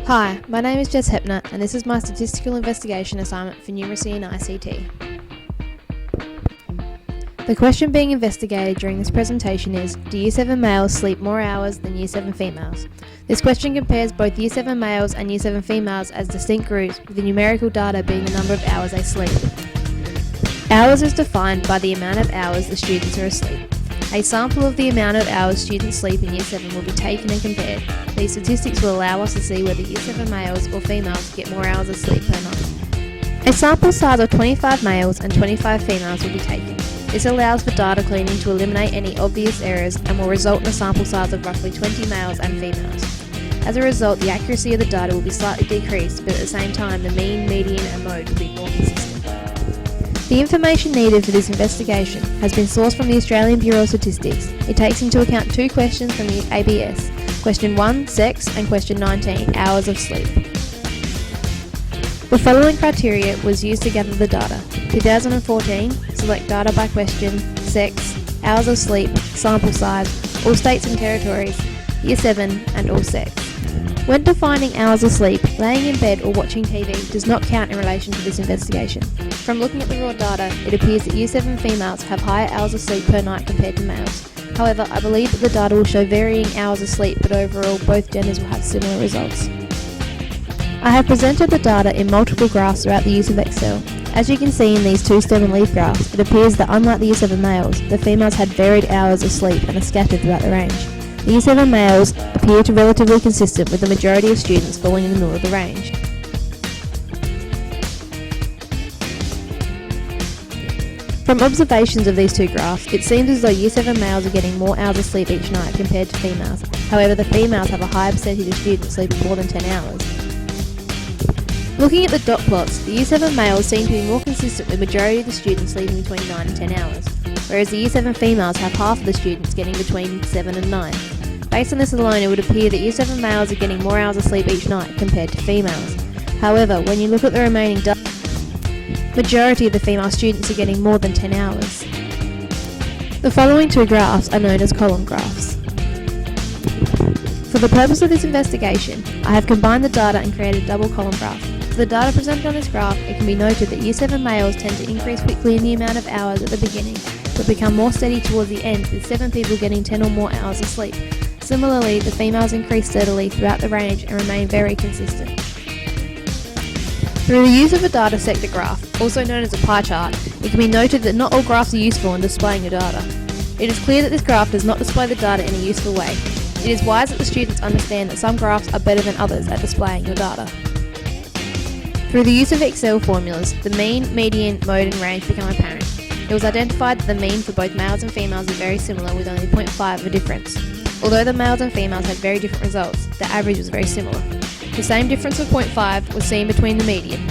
Hi, my name is Jess Hepner and this is my statistical investigation assignment for Numeracy and ICT. The question being investigated during this presentation is, do Year 7 males sleep more hours than Year 7 females? This question compares both Year 7 males and Year 7 females as distinct groups, with the numerical data being the number of hours they sleep. Hours is defined by the amount of hours the students are asleep. A sample of the amount of hours students sleep in Year 7 will be taken and compared. These statistics will allow us to see whether Year 7 males or females get more hours of sleep per night. A sample size of 25 males and 25 females will be taken. This allows for data cleaning to eliminate any obvious errors and will result in a sample size of roughly 20 males and females. As a result, the accuracy of the data will be slightly decreased, but at the same time the mean, median and mode will be more consistent. The information needed for this investigation has been sourced from the Australian Bureau of Statistics. It takes into account two questions from the ABS, question 1, sex, and question 19, hours of sleep. The following criteria was used to gather the data. 2014, select data by question, sex, hours of sleep, sample size, all states and territories, Year 7 and all sex. When defining hours of sleep, laying in bed or watching TV does not count in relation to this investigation. From looking at the raw data, it appears that Year 7 females have higher hours of sleep per night compared to males. However, I believe that the data will show varying hours of sleep, but overall both genders will have similar results. I have presented the data in multiple graphs throughout the use of Excel. As you can see in these two stem and leaf graphs, it appears that unlike the Year 7 males, the females had varied hours of sleep and are scattered throughout the range. The Year 7 males appear to be relatively consistent, with the majority of students falling in the middle of the range. From observations of these two graphs, it seems as though Year 7 males are getting more hours of sleep each night compared to females. However, the females have a higher percentage of students sleeping more than 10 hours. Looking at the dot plots, the Year 7 males seem to be more consistent, with the majority of the students sleeping between 9 and 10 hours, whereas the Year 7 females have half of the students getting between 7 and 9. Based on this alone, it would appear that Year 7 males are getting more hours of sleep each night compared to females. However, when you look at the remaining data, majority of the female students are getting more than 10 hours. The following two graphs are known as column graphs. For the purpose of this investigation, I have combined the data and created a double column graph. For the data presented on this graph, it can be noted that Year 7 males tend to increase quickly in the amount of hours at the beginning, but become more steady towards the end, with 7 people getting 10 or more hours of sleep. Similarly, the females increase steadily throughout the range and remain very consistent. Through the use of a data sector graph, also known as a pie chart, it can be noted that not all graphs are useful in displaying your data. It is clear that this graph does not display the data in a useful way. It is wise that the students understand that some graphs are better than others at displaying your data. Through the use of Excel formulas, the mean, median, mode and range become apparent. It was identified that the mean for both males and females is very similar, with only 0.5 of a difference. Although the males and females had very different results, the average was very similar. The same difference of 0.5 was seen between the median.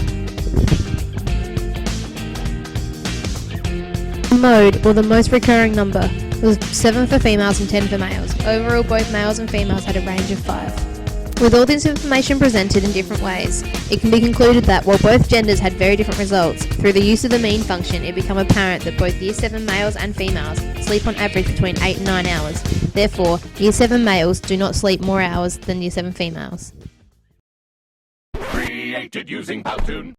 The mode, or the most recurring number, was 7 for females and 10 for males. Overall, both males and females had a range of 5. With all this information presented in different ways, it can be concluded that while both genders had very different results, through the use of the mean function it became apparent that both Year 7 males and females sleep on average between 8 and 9 hours. Therefore, Year 7 males do not sleep more hours than Year 7 females. Created using Powtoon.